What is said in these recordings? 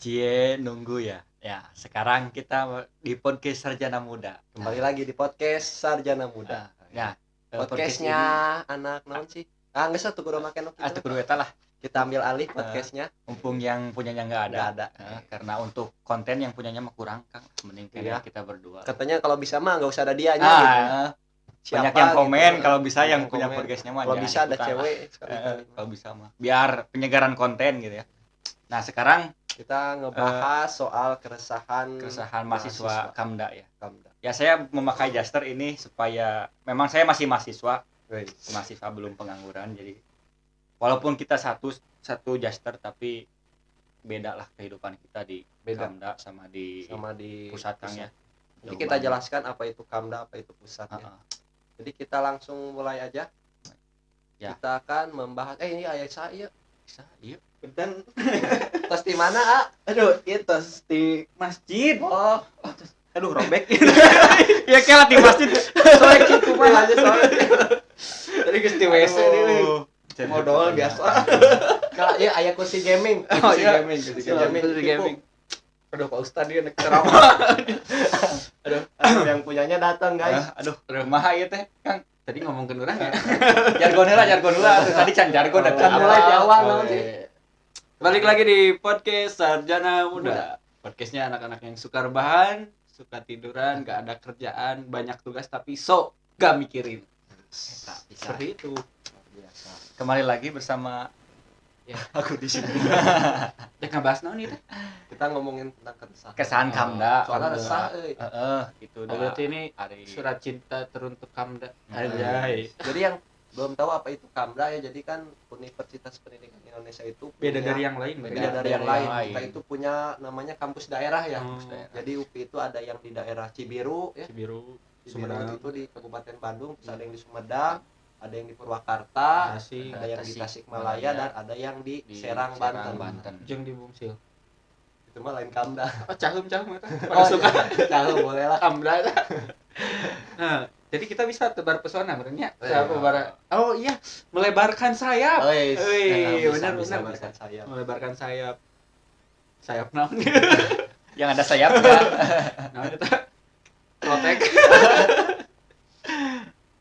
Cie nunggu ya. Ya, sekarang kita di podcast Sarjana Muda. Kembali lagi di podcast Sarjana Muda. Ya, Podcastnya anak naon sih? Nggak usah tuh kudu make nu atau kitu. kudu eta lah. Kita ambil alih podcastnya. Mumpung yang punyanya nggak ada. Nggak ada. Karena untuk konten yang punyanya mah kurang, Kang. Mending Iya. kita berdua. Katanya kalau bisa mah nggak usah ada dianya gitu. Banyak yang komen gitu. kalau bisa yang Banyak punya komen. podcastnya mah Kalau jangan bisa ada ikutan lah. cewek sekali-kali. Kalau bisa mah. Biar penyegaran konten gitu ya. Nah, sekarang Kita ngebahas soal keresahan mahasiswa Kamda ya. Kamda. Ya, saya memakai Jaster ini supaya memang saya masih mahasiswa belum pengangguran, jadi walaupun kita satu Jaster tapi beda lah kehidupan kita di Beda. Kamda sama di pusat Kang ya. Jadi kita jelaskan apa itu Kamda, apa itu pusat ya. Heeh. Jadi kita langsung mulai aja. Ya. Kita akan membahas ini ayat saya. Bisa, iya. Dan Tos di mana, A? aduh itu di masjid. Oh, Aduh robek. Ya kayak di masjid. soalnya gitu mah aja soalnya. Tadi geus di WC nih. Modal biasa. Kalau ya aya kursi gaming. Oh, iya. Kursi gaming. Aduh Pak Ustad dia nek ceramah. Aduh, yang punyanya datang, guys. Aduh, kumaha ieu teh, Kang? Tadi ngomongkeun urang ya. Jargon heula. Tadi can jargon da Can mulai di awal naon sih? Balik lagi di podcast Sarjana Muda. Podcastnya anak-anak yang suka rebahan, suka tiduran, gak ada kerjaan, banyak tugas tapi gak mikirin. Seperti itu. Biasa. Kembali lagi bersama Ya. aku di sini. Dek ngebahas naon itu? Kita ngomongin tentang keresahan. Kesan Kamda. Soalnya Kamda. resah euy. Gitu Oh, berarti ini hari surat cinta teruntuk Kamda. Hmm. Anjay. Jadi yang belum tahu apa itu Kamda ya, jadi kan Universitas Pendidikan Indonesia itu Beda punya- dari yang lain. beda dari yang lain. Kita itu punya namanya kampus daerah ya. Kampus daerah. Jadi UPI itu ada yang di daerah Cibiru ya. Cibiru, Cibiru Sumedang, itu di Kabupaten Bandung, terus ada yang di Sumedang, ada yang di Purwakarta, Tasik, ada yang di Tasikmalaya, Tasikmalaya, dan ada yang di Serang, Banten. jeung di Bumsil. Itu mah lain Kamda. Oh, cahum eta. Oh, suka. Tahu boleh lah. Kamda eta. Nah, jadi kita bisa tebar pesona benernya. Iya. Oh iya, melebarkan sayap. Wih, benar. bahasa saya. Melebarkan sayap. Sayap naon? yang ada sayapnya. Naon eta? Protek.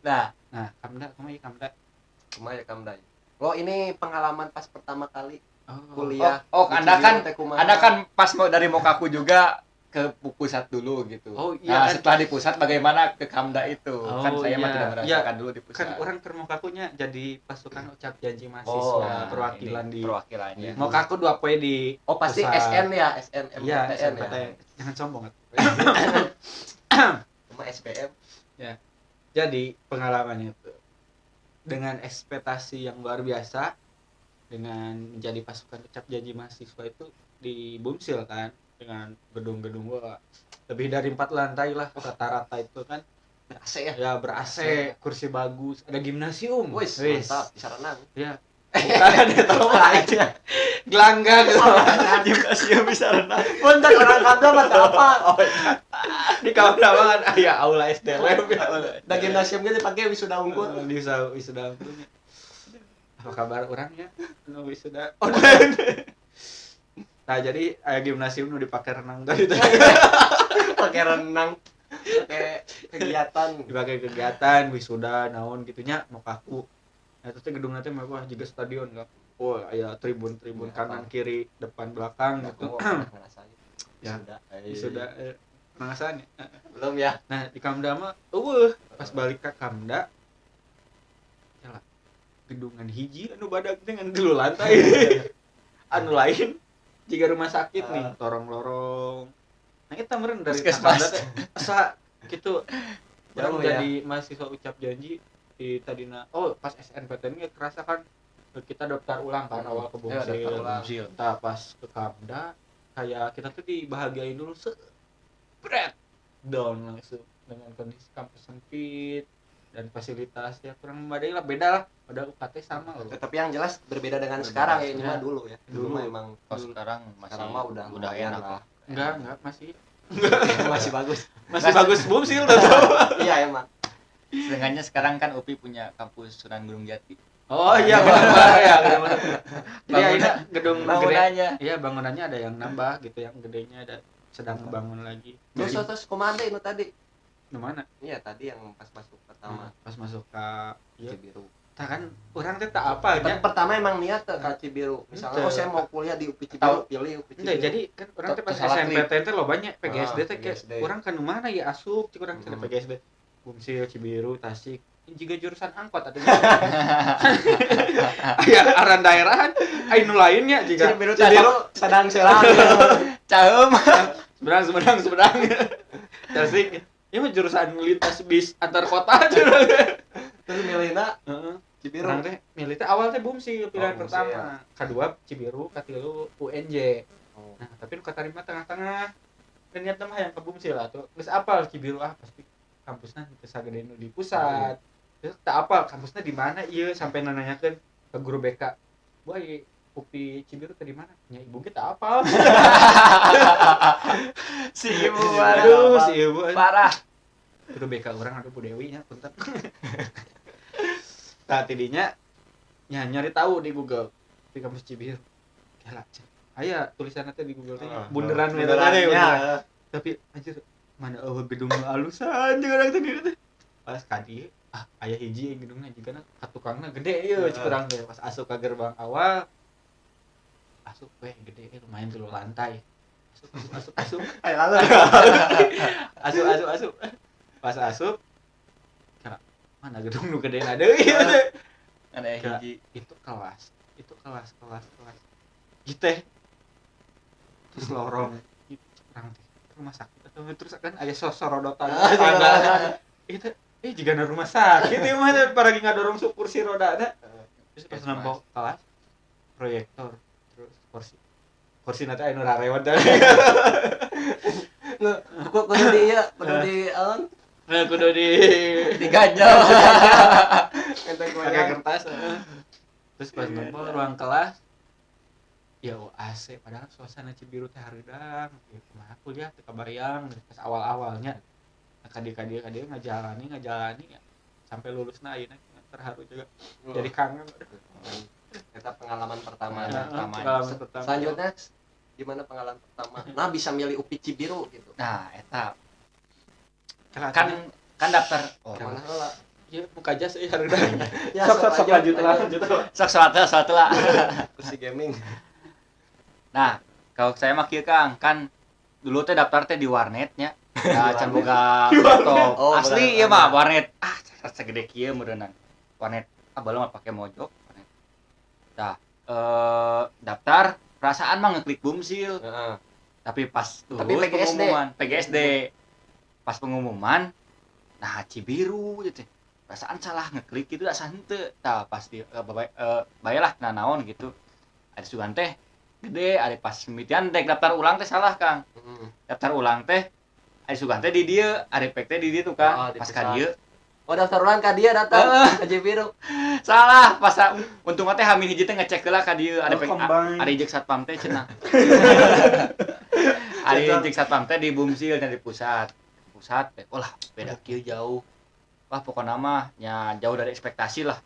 Nah, Kamda, kamu Kamda. Kumaha ya Kamda. Oh, ini pengalaman pas pertama kali Oh, kuliah. Anda Di kan Cibiru teh kumaha? Anda kan pas mau dari Mokaku juga ke pusat dulu gitu. Oh, Nah, iya kan. setelah di pusat bagaimana ke Kamda itu? Kan Oh, saya mah iya. tidak merasakan dulu di pusat. Kan orang termokakunya jadi pasukan ucap janji Oh, mahasiswa, Nah, perwakilan ini di perwakilannya. Mokaku 2 poe di Oh, pasti pusat. SN ya, SN Iya, MPTN ya. SNPTN. Jangan sombong. Cuma SPM. Jadi pengalamannya itu dengan ekspektasi yang luar biasa dengan menjadi pasukan ucap janji mahasiswa itu di Bumsil kan, dengan gedung-gedung wah, lebih dari 4 lantai lah rata-rata itu kan. AC ya. Ya ber-AC, kursi bagus, ada gimnasium. Wis, mantap, bisa renang. Ya. Bukan itu aja. Gelanggang gitu. Gimnasium bisa renang. Bentar orang Kamda mah teu apa. Di Kamda banget aya aula SDLM. Da gimnasium ge dipake wisuda unggul. Bisa wisuda unggulnya. Apa kabar orangnya? Nu wisuda online. Nah, jadi aya gimnasium nu dipake renang tadi. Pake renang. Pake kegiatan. Dipakai kegiatan wisuda naon gitunya Mokaku. Nah, itu teh gedungna teh mewah juga stadion kan. Oh, aya tribun-tribun Ya, kanan kiri depan belakang gitu. ngerasain. Ya, Wisuda. Wisuda pengasahan ya. Belum ya. Nah, di Kamda mah pas balik ke Kamda yalah gedungan hiji anu badag teh ngan 3 lantai. Anu lain jika rumah sakit nih, lorong-lorong. Nah, kita meureun dari Puskesmas. Kamda teh asa gitu. Jauh Orang ya. jadi mahasiswa ucap janji di tadina. Oh, pas SNPTN ge kerasa kan kita daftar ulang kan awal ke Iya, daftar Bumsil. ulang. Nah, pas ke Kamda kayak kita tuh dibahagiain dulu bret down langsung dengan kondisi kampus sempit dan fasilitasnya kurang memadai lah, beda lah, pada UKT sama loh. Tapi yang jelas berbeda dengan sekarang ya, ini Ya. mah dulu ya. Dulu Dulu. mah emang Oh, sekarang masih sekarang mah udah lumayan enak lah. Enggak masih Masih bagus. bagus Bumsil tuh. Iya emang. Sedangkannya sekarang kan UPI punya kampus Sunan Gunung Jati. Oh iya benar ya. Jadi akhirnya gedung gede. Bangunannya. Iya bangunannya ada yang nambah gitu, yang gedenya ada sedang ngebangun lagi. Terus komanda itu tadi. Di mana? Iya tadi yang pas masuk pertama Pas masuk ke Cibiru. tah kan orang teh tak apa nya. Pertama emang niat ke Cibiru. Misalnya Ente. saya mau kuliah di UPI Cibiru, pilih UPI Enggak, Cibiru. jadi kan orang teh pas Salah SMP teh lo banyak PGSD teh kayak PGSD. orang kan mana ya asup cik orang teh PGSD. Bumsil, Cibiru, Tasik. Ini juga jurusan angkot atunya. Aya aran daerahan, anu lainnya juga. Cibiru sedang selang. Caheum. Seberang. Tasik. Ini mah jurusan lintas bis antar kota aja. Terus milihna Heeh. Cibiru. Orang teh milih teh awal teh Bumsil pilihan Bumsil, pertama, kedua Cibiru, katilu UNJ. Oh. Nah, tapi nu katarima tengah-tengah. Dan niat mah yang ke Bumsil atuh. Geus apal Cibiru pasti kampusna teu sagede nu di pusat. Terus tak apal kampusnya di mana ieu sampai nanyakeun ke guru BK. Boy, UPI Cibiru teh di mana? Nya ibu kita apal. Si ibu Aduh, si ibu. parah. Guru BK orang Bu Dewi nya punten. Tah tidinya nyari tahu di Google di kampus Cibiru. Gila. Aya tulisanna teh di Google teh bunderan benerannya. Tapi anjir mana gedung nu alusan jeung urang teh dieu teh. Pas ka dieu aya hiji gedungna jigana katukangna gede ieu cik urang teh pas asup ka gerbang awal. Asup we gede lumayan 3 lantai. Asup. Ayo lalu. Asup. Pas asup kira mana gedung nu gede deui Ada hiji. itu kelas gitu teh terus lorong itu orang teh rumah sakit atau terus kan ada sorodotan tangga itu jika ada rumah sakit itu mah para lagi ngadorong kursi roda ada terus pas nampok kelas proyektor terus kursi nanti anu rarewat dah Kudu di alon. kudu Diganjel. Enteng pakai kertas terus pas nampok ruang kelas ya AC padahal suasana Cibiru teh hareudang ya kumaha kuliah teu kabayang pas awal-awalnya kadia ngajalani ya sampai lulusna ayeuna terharu juga jadi kangen Eta pengalaman pertama. pengalaman pertama Selanjutnya gimana pengalaman pertama? Nah, bisa milih UPI Cibiru gitu. Nah, eta kan kan daftar Mana heula? ya muka jas hareudang Ya, sok lanjut sok suatu lah. Kursi gaming. Nah, kalau saya mah kieu Kang, kan dulu teh daftar teh di warnetnya. Ya can boga laptop. Oh, Asli ieu mah warnet. Segede kieu meureunang. Warnet baheula mah pake mojok warnet. Tah, daftar perasaan mah ngeklik Bumsil. Heeh. Tapi pas Tapi lulus PGSD. PGSD. Pas pengumuman nah Cibiru gitu. Perasaan salah ngeklik gitu asa henteu. Tah pas di bayalah naon gitu. Ada sugan teh gede, ada pas mimitian dek daftar ulang teh salah Kang. Daftar ulang teh ada sugan teh di dieu, ada pek teh di dieu tuh Kang. Pas ka dieu Oh, daftar ulang ka dia datang ke Cibiru. salah pas untung teh hamin hiji teh ngecek heula ka dieu ada pek combine. ada ijek satpam teh cenah. Ada ijek satpam teh di Bumsil dan di pusat teh. Ulah beda kieu jauh. Wah pokokna mah nya jauh dari ekspektasi lah.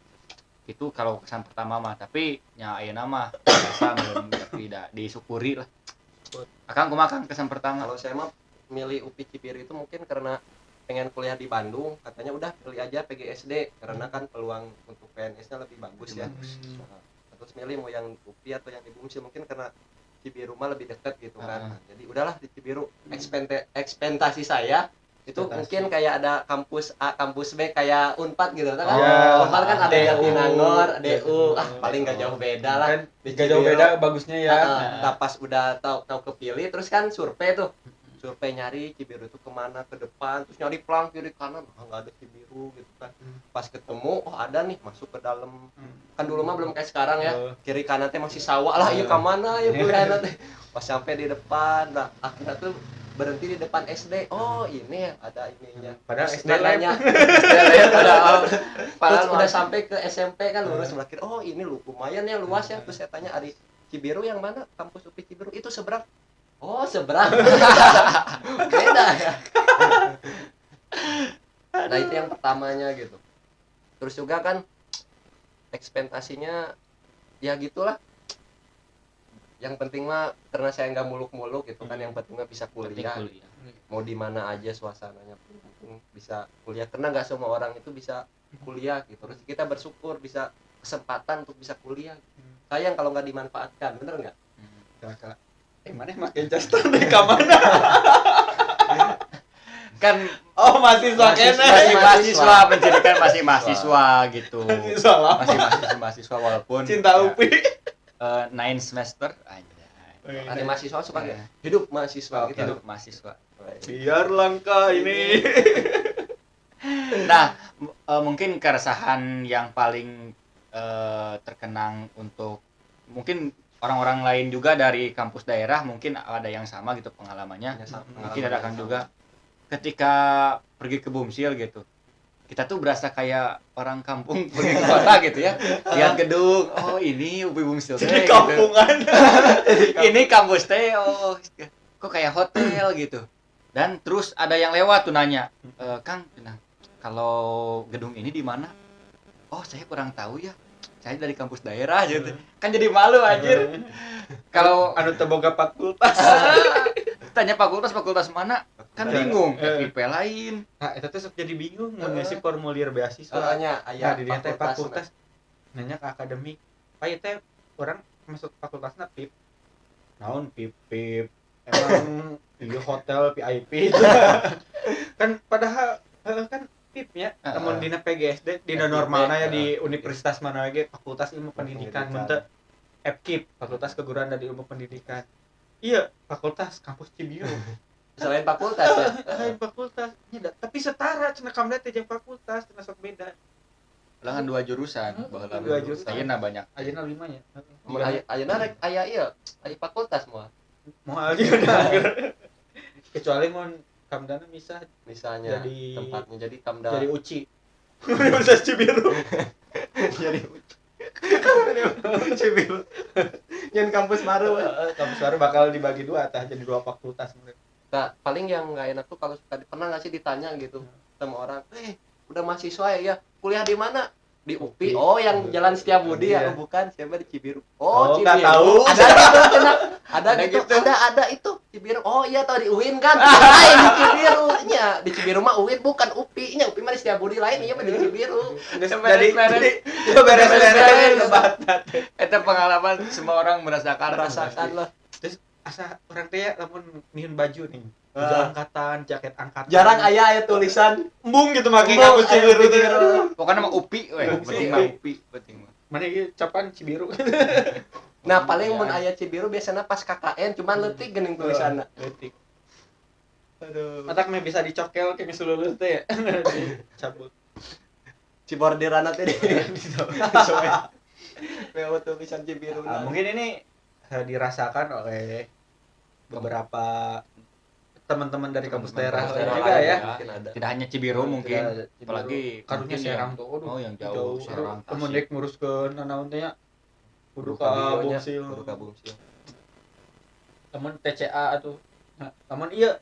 Itu kalau kesan pertama mah, tapi nya ayeuna mah biasa tidak disyukuri lah. Akang kumaha Kang kesan pertama? Kalau saya mah milih UPI Cibiru itu mungkin karena pengen kuliah di Bandung, katanya udah pilih aja PGSD karena kan peluang untuk PNS-nya lebih bagus ya. Nah, terus milih mau yang UPI atau yang di Bumsil mungkin karena Cibiru mah lebih dekat gitu kan. Jadi udahlah di Cibiru. Ekspektasi saya itu mungkin kayak ada kampus A, kampus B kayak Unpad gitu kan. Unpad kan ada Jatinangor, DU, paling gak jauh beda lah. Gak jauh beda bagusnya ya. Nah, pas udah tahu kepilih terus kan survei nyari Cibiru itu kemana ke depan, terus nyari pelang kiri kanan nggak ada Cibiru gitu kan. Pas ketemu ada nih masuk ke dalam, kan dulu mah belum kayak sekarang ya, kiri kanan teh masih sawah lah, iya kemana ya kuliah teh. Pas sampai di depan, nah akhirnya tuh berhenti di depan SD. Oh ini ya ada ininya. Padahal Terus SD nanya. Terus udah sampai ke SMP kan lurus sebelah kiri. Oh ini lumayan ya luas ya. Terus saya tanya Ari Cibiru yang mana? Kampus UPI Cibiru itu seberang. Oh seberang. Beda ya. Nah itu yang pertamanya gitu. Terus juga kan ekspektasinya ya gitulah. Yang penting mah karena saya nggak muluk-muluk gitu kan, yang penting mah bisa Penting kuliah. kuliah. Mau di mana aja suasananya, penting bisa kuliah karena nggak semua orang itu bisa kuliah gitu. Terus kita bersyukur bisa kesempatan untuk bisa kuliah. Sayang kalau nggak dimanfaatkan, bener nggak? Kakak mana make jaster di kamar Kan oh mahasiswa kene masih mahasiswa, pendidikan masih mahasiswa gitu. mahasiswa lama Masih mahasiswa walaupun cinta upi 9 semester aja. Ada mahasiswa suka nggak? Hidup mahasiswa gitu. Hidup mahasiswa. biar langka ini Nah, mungkin keresahan yang paling terkenang untuk mungkin orang-orang lain juga dari kampus daerah mungkin ada yang sama gitu pengalamannya. Mungkin ada kan juga ketika pergi ke Bumsil gitu. Kita tuh berasa kayak orang kampung pergi ke kota gitu ya. Lihat gedung, oh ini UPI Bumsil teh jadi gitu. kampungan Ini kampus teh oh kok kayak hotel gitu. Dan terus ada yang lewat tuh nanya, Kang, nah, kalau gedung ini di mana? Oh, saya kurang tahu ya. Saya dari kampus daerah gitu. Kan jadi malu anjir. Kalau anu teboga fakultas tanya fakultas mana? Kan bingung. Eh. FIP lain. nah itu tuh sok jadi bingung ngisi formulir beasiswa Soalnya nah aya di dia teh fakultas nanya ke akademik pak teh orang masuk fakultasna PIP naon PIP emang di hotel VIP itu kan padahal kan PIP ya namun dina PGSD dina normalna ya di universitas mana lagi fakultas ilmu pendidikan mun teu FKIP fakultas keguruan dan ilmu pendidikan iya fakultas kampus Cibiru selain fakultas ya. lain fakultas tapi setara cenah kamda teh jeung fakultas cenah sok beda Ulangan 2 jurusan, baheula Dua jurusan. Ayeuna banyak. ayeuna 5 nya Ayeuna rek aya ieu, aya fakultas moal. moal juga kecuali mun kamdana misah Misalnya Jadi- tempatnya jadi kamda jadi uci Universitas Cibiru jadi Cibiru. Yang kampus baru. kampus baru bakal dibagi dua tah jadi 2 fakultas Nah, paling yang nggak enak tuh kalau suka pernah nggak sih ditanya gitu sama orang, udah mahasiswa ya, kuliah di mana? Di UPI. Oh, yang Jalan Setiabudi ya? Iya. Oh, bukan, siapa di Cibiru? Oh, Oh, nggak Cibiru. tahu. Ada gitu, cenah. Ada Ada gitu, gitu. ada itu Cibiru. Oh iya, tahu di UIN kan? Lain di Cibiru nya. Di Cibiru mah UIN bukan UPI nya. UPI mah di Setiabudi lain, iya mah di Cibiru. jadi itu beres-beres. lebat Itu pengalaman semua orang merasakan. Merasakan lah. terus asa orang teh lamun nyieun baju nih baju angkatan jaket angkatan Jarang aya tulisan embung gitu make Embung, kampus Cibiru aya teh Cibiru. Pokoknya mah UPI we, UPI. penting mah UPI, penting mah. mana ieu capan Cibiru Nah, paling mun aya Cibiru biasanya pas KKN cuman leutik geuning tulisanna. letik Aduh. matak mah bisa dicokel ke misalnya lulus teh ya cabut Cibordirana teh. Leo tulisan Cibiru. mungkin ini dirasakan oleh beberapa teman-teman dari kampus daerah lain juga ya Mungkin ada. Tidak hanya Cibiru mungkin, Tidak, apalagi karunya mungkin Serang yang- tuh aduh, oh yang jauh, Serang, temen Tasik. dek nguruskeun nanaon teh nya kudu ka Bionya, Bumsil kudu ka Bumsil. temen TCA atuh nah, temen ieu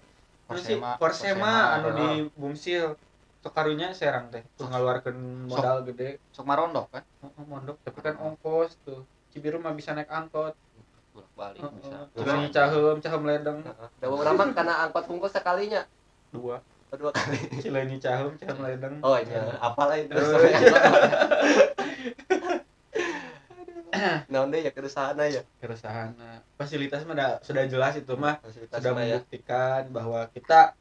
Forsema anu di Bumsil sok karunya Serang teh terus ngaluarkeun modal gede Sok marondok kan, mondok tapi kan ongkos tuh Cibiru mah bisa naik angkot bolak-balik bisa. Cileunyi caheum ledeng Da urang mah kana angkot hungkul sakalinya, 2 kedua kali. Cileunyi caheum ledeng Oh iya, apal itu. Naon deui ya keresahan ya. keresahan fasilitas mah sudah jelas itu mah Fasilitas sudah mah ya. membuktikan bahwa kita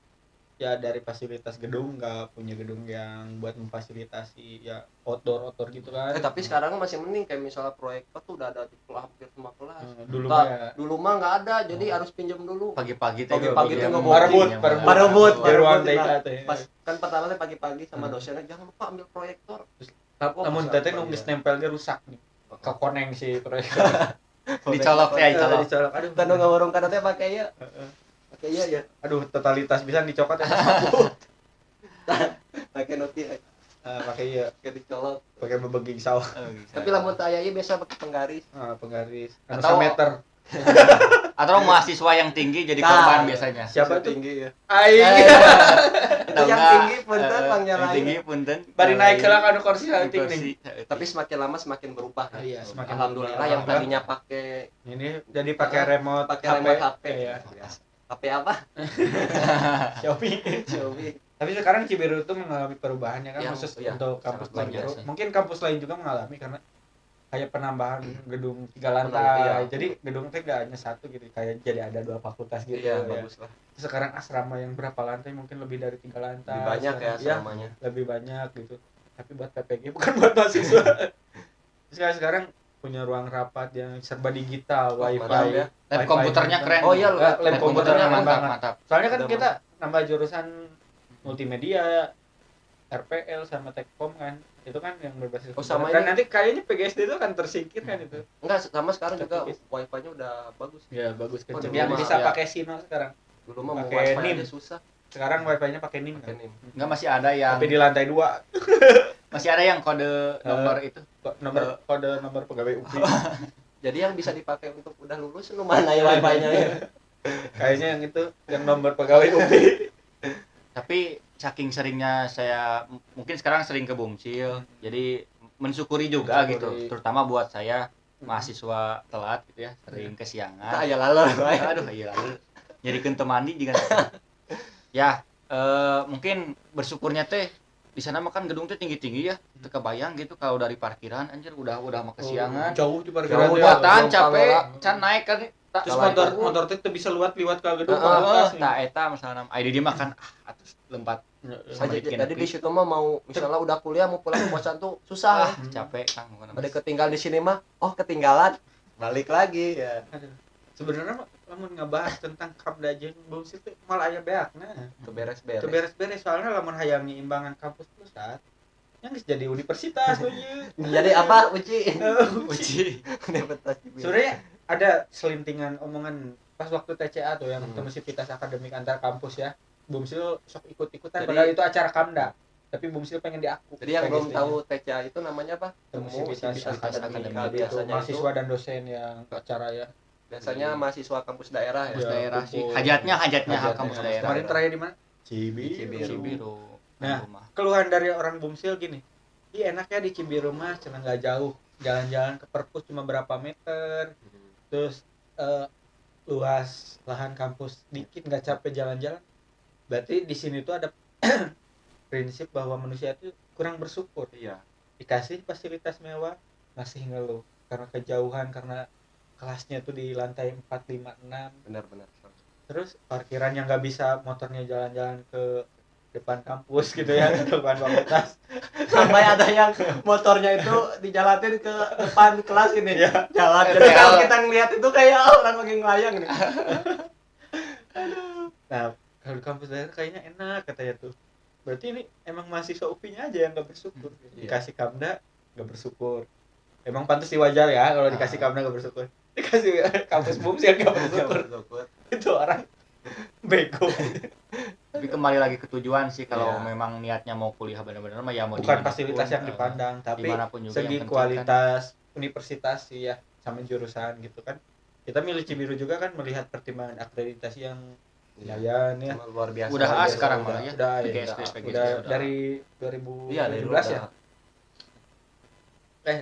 ya dari fasilitas gedung nggak punya gedung yang buat memfasilitasi ya outdoor gitu kan Tapi sekarang masih mending kayak misalnya proyektor tuh udah ada di hampir semua kelas. dulu Nggak, mah ya dulu mah nggak ada, jadi harus pinjam dulu. Pagi-pagi Pagi-pagi dia tuh mau parebut yang Parebut, di ruang parebut, TK nah. teh Pas kan pertama teh pagi-pagi sama dosennya jangan lupa ambil proyektor. namun pas teteh apa nunggu ya? nempel ge rusak nih ke koneng si proyektor dicolok ya, dicolok. dicolok aduh Kan ngawurung kana teh pakai ieu. Pakai ieu ya. aduh totalitas bisa dicokot ya sapu Pakai noti pakai ya pakai dicolok. pakai bebeging sawah Oh, bisa. Tapi lamun teu aya ieu biasa pakai penggaris. penggaris Atau- meter Atau mahasiswa yang tinggi jadi Nah, korban biasanya. Siapa tuh? tinggi ya? Aing. Itu yang tinggi punten Bang Yang nyalain. tinggi punten. Bari naik ke anu kursi Di heuting kursi. nih. Tapi semakin lama semakin berubah ya. Iya, semakin Alhamdulillah berubah. yang tadinya pakai Ini jadi pakai remote remote HP. Iya. HP apa? Xiaomi. Xiaomi. Tapi sekarang Cibiru itu mengalami perubahan ya kan, Yang, khusus iya, untuk kampus sangat banyak Cibiru. sih. Mungkin kampus lain juga mengalami karena kayak penambahan gedung 3 Iya. lantai. Jadi gedung itu nggak hanya satu gitu, kayak jadi ada 2 fakultas gitu. Iya, ya. bagus lah. Sekarang asrama yang berapa lantai mungkin lebih dari 3 lantai. Lebih banyak ya Sekarang, asramanya. lebih banyak gitu. Tapi buat PPG bukan buat mahasiswa. Sekarang punya ruang rapat yang serba digital, Wah, wifi. mantap ya. Lab Wifi komputernya mantap. keren. Oh iya, lab komputernya mantap, banget. mantap. Soalnya kan Udah kita nambah jurusan multimedia, RPL sama Tekkom kan. Itu kan yang berbasis Oh, sama komputer. Dan ini. nanti kayaknya PGSD itu akan tersingkirkan itu. Enggak, sama sekarang juga Tapi- wifi-nya udah bagus. Ya, bagus Oh, kenceng. dulu Yang mah, bisa ya. pakai Sino sekarang. Dulu mah mau Pakai wifi NIM. aja susah. Sekarang wifi-nya pakai NIM Pakai kan. NIM. Enggak, masih ada yang Tapi di lantai 2 masih ada yang kode nomor itu. kode nomor pegawai UPI. Jadi yang bisa dipakai untuk udah lulus lu mana ya wifi-nya ya? Kayaknya yang itu yang nomor pegawai UPI. Tapi saking seringnya saya mungkin sekarang sering ke Bumsil. Jadi mensyukuri juga Mensyukuri. gitu. Terutama buat saya mahasiswa telat gitu ya, sering kesiangan. Tah aya lalor. Aduh, iya lalu. Jadi temani juga. Ya, mungkin bersyukurnya teh di sana mah kan gedung teh tinggi-tinggi ya. Teu kebayang gitu kalau dari parkiran anjir udah mah kesiangan. Jauh di parkiran Jauh, teh. Pak. Buatan belum capek, pangala. can naik kan. Terus Kalau motor teh teu bisa liwat ke gedung Heeh, ke atas. Tah eta misalnya ID dia makan atuh lompat sama Jadi dikit. di situ mah mau misalnya udah kuliah mau pulang ke kosan tuh susah. Capek kan bukan Ada ketinggal di sini mah, oh ketinggalan, balik lagi ya. Aduh. Sebenarnya mah lamun ngabahas tentang Kapda jeung Bumsil teh malah aya beakna. Tuh beres-beres. Teu beres-beres soalnya lamun hayang nyiimbangan kampus pusat yang geus jadi universitas tuh ieu. Jadi apa, Uci? uji. Universitas Cibiru. Sebenarnya ada selintingan omongan pas waktu TCA tuh yang Hmm. Temusivitas akademik antar kampus ya. Bumsil sok ikut-ikutan Jadi- padahal itu acara Kamda. Tapi Bumsil pengen diaku. Jadi yang belum PGSD-nya. tahu TCA itu namanya apa? Temusivitas Akademika. akademik Biasanya biasanya itu mahasiswa dan dosen yang acara ya. biasanya mahasiswa kampus daerah ya. Iya. Daerah sih. kumpul. Hajatnya Hajatnya. kampus daerah. Kemarin terakhir di mana? Cibiru. Cibiru. Nah. Rumah. Keluhan dari orang Bumsil gini. Ih enaknya di Cibiru mah cenah nggak jauh. Jalan-jalan ke perpus cuma berapa meter. Terus luas lahan kampus dikit nggak capek jalan-jalan. Berarti di sini tuh ada prinsip bahwa manusia itu kurang bersyukur. Iya. Dikasih fasilitas mewah masih ngeluh karena kejauhan, karena kelasnya tuh di lantai 4, 5, 6. Benar-benar. Terus parkiran yang nggak bisa motornya jalan-jalan ke depan kampus gitu ya, ke depan fakultas. Sampai ada yang motornya itu dijalanin ke depan kelas ini. Ya. Jalan. Ke Jadi kalau TL. kita ngeliat itu kayak orang lagi ngelayang nih. Nah, kalau di kampus daerah kayaknya enak katanya tuh. Berarti ini emang mahasiswa UPI-nya aja yang nggak bersyukur. Iya. Dikasih Kamda nggak bersyukur. Emang pantas wajar ya kalau dikasih Kamda nggak bersyukur. Dikasih kampus Bumsil nggak bersyukur. Itu orang bego. Tapi kembali lagi ke tujuan sih kalau Iya. memang niatnya mau kuliah benar-benar mah ya mau Bukan dimanapun, fasilitas yang dipandang, tapi dimanapun juga segi yang penting kualitas universitas sih ya, sama jurusan gitu kan. Kita milih Cibiru juga kan melihat pertimbangan akreditasi yang lumayan ya. Sama luar biasa. Udah Luar biasa. sekarang malah ya. Udah, ya. PGSD, Udah. PGSD Udah udah. dari Iya, dari 2017 ya.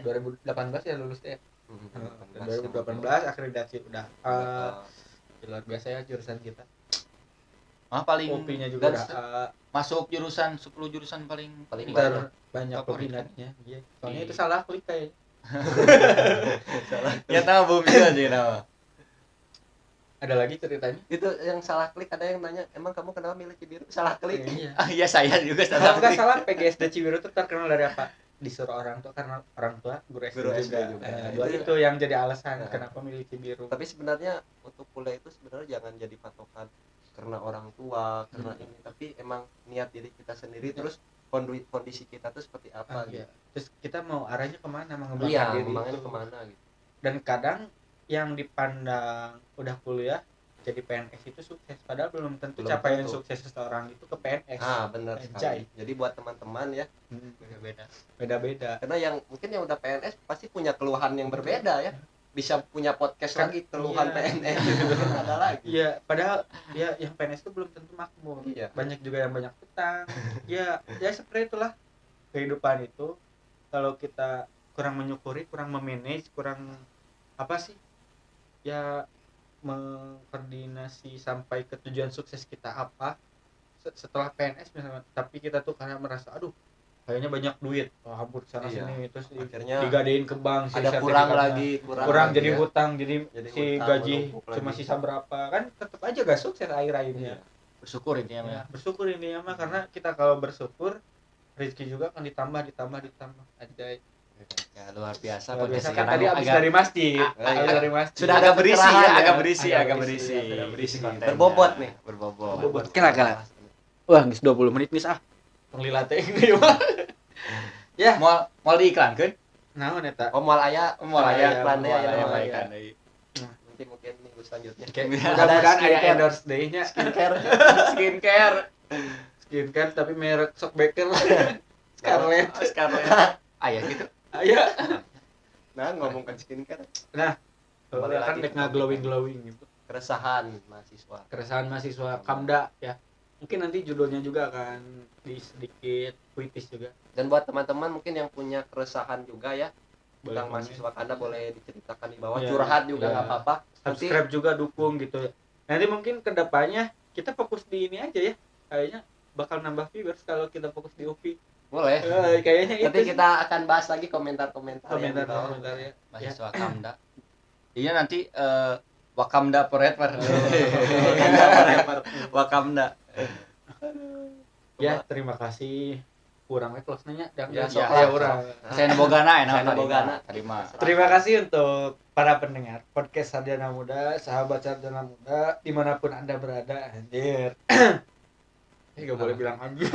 2018 ya lulus ya. 2018 akreditasi udah. Luar biasa ya jurusan kita. paling Kopinya juga dan udah masuk jurusan 10 jurusan paling Paling tinggi. banyak Favorit. peminatnya. Iya. Soalnya Iya. itu salah klik kayak. Ya tahu belum bisa sih nama. Ada lagi ceritanya? Itu yang salah klik, ada yang nanya, emang kamu kenapa milih Cibiru? Salah klik. Iya. Ah iya saya juga Kalau salah. nggak salah PGSD Cibiru itu terkenal dari apa? Disuruh orang tua karena orang tua guru SD Guru SD juga. juga. Dua itu yang jadi alasan Nah. kenapa milih Cibiru. Tapi sebenarnya untuk kuliah itu sebenarnya jangan jadi patokan karena orang tua, karena ini, tapi emang niat diri kita sendiri, terus kondisi kita tuh seperti apa Iya. gitu. Terus kita mau arahnya kemana, mengembangkan Iya, diri ngembangin itu. kemana gitu. Dan kadang yang dipandang udah kuliah jadi PNS itu sukses, padahal belum tentu Belum capaian tentu. sukses seseorang itu ke PNS. Benar Anjay. sekali. Jadi buat teman-teman ya, Hmm, Beda-beda. beda-beda. karena yang mungkin yang udah PNS pasti punya keluhan yang berbeda ya. bisa punya podcast Kan, lagi keluhan iya. PNS ada lagi. Iya, padahal ya yang PNS itu belum tentu makmur. Iya. Banyak juga yang banyak utang. Ya seperti itulah kehidupan itu. Kalau kita kurang menyukuri, kurang memanage, kurang apa sih? Ya mengkoordinasi sampai ke tujuan sukses kita apa setelah PNS misalnya, tapi kita tuh karena merasa aduh kayaknya banyak duit, hambur sana Iya. sini terus Akhirnya digadein ke bank si ada kurang sertifikatnya. lagi, kurang lagi jadi ya. hutang, jadi Jadi si hutang, gaji menumpuk cuma lagi. sisa berapa, kan tetap aja gak sukses akhir-akhirnya. Bersyukur intinya Ya, mah. bersyukur ini ya mah, karena kita kalau bersyukur rezeki juga akan ditambah aja. Ya luar biasa Luar biasa podcast kan sekarang tadi abis agak- dari masjid. agak- Dari masjid. sudah agak berisi ya, Pencerahan agak ya. berisi, Agak agak berisi, berisi. sudah berisi. kontennya. Berbobot nih. Berbobot. Kela. Wah, geus 20 menit nih ah. Penglila teh ini mah. Ya, Mau diiklankeun? naon eta? Oh, moal aya, Mau aya iklan moal ya, aya, moal baik aya. kan deui. Nanti mungkin minggu selanjutnya. Mudah-mudahan aya skincare. endorse deui-nya. Skincare. Skincare. Skincare tapi merek Sok Baker. Scarlett. Scarlett. Aya gitu. Aya. Nah, ngomongkan skincare, Kembali kan dek glowing gitu. keresahan mahasiswa. Keresahan mahasiswa Kamda ya. Mungkin nanti judulnya juga akan di sedikit puitis juga. Dan buat teman-teman mungkin yang punya keresahan juga ya tentang Boleh mahasiswa Kanda, boleh diceritakan di bawah. Iya, Curhat juga iya. nggak apa-apa. Nanti subscribe juga, dukung gitu ya. Nanti mungkin kedepannya kita fokus di ini aja ya. Kayaknya bakal nambah viewers kalau kita fokus di UPI. boleh. Kayaknya itu Nanti sih. kita akan bahas lagi komentar-komentar yang di bawah. komentar ya. Mahasiswa Kamda. Iya nanti Wakamda forever. Wakamda. Ya, terima kasih. Kurang we close-nya dan Ya, ya, sok lah, urang. Saya bogana enak Saya bogana. terima. Terima kasih untuk para pendengar podcast Sarjana Muda, sahabat Sarjana Muda, dimanapun Anda berada, anjir. Nggak boleh bilang anjir.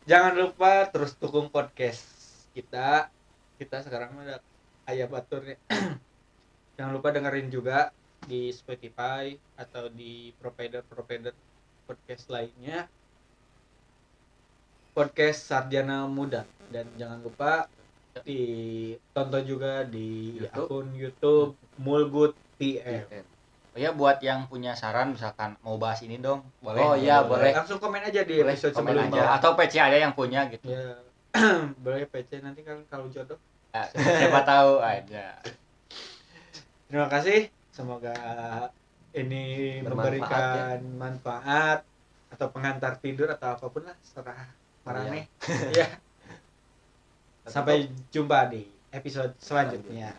Jangan lupa terus dukung podcast kita. Kita sekarang ada ayah baturnya. Jangan lupa dengerin juga di Spotify atau di provider podcast lainnya. Podcast Sarjana Muda, dan jangan lupa ditonton juga di YouTube. akun YouTube Mulgut PM. Oh ya buat yang punya saran misalkan mau bahas ini dong, boleh. Oh iya, boleh. Langsung komen aja di Boleh, episode komen sebelumnya. Aja. Atau PC ada yang punya gitu. Ya, boleh PC nanti kan kalau jodoh. Siapa tahu aja. Terima kasih. Semoga ini Bermanfaat, memberikan manfaat atau pengantar tidur atau apapun lah, serah marane. Ya. Sampai jumpa di episode selanjutnya.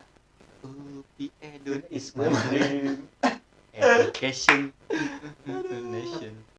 Upi Edun is my dream. Education. Nation.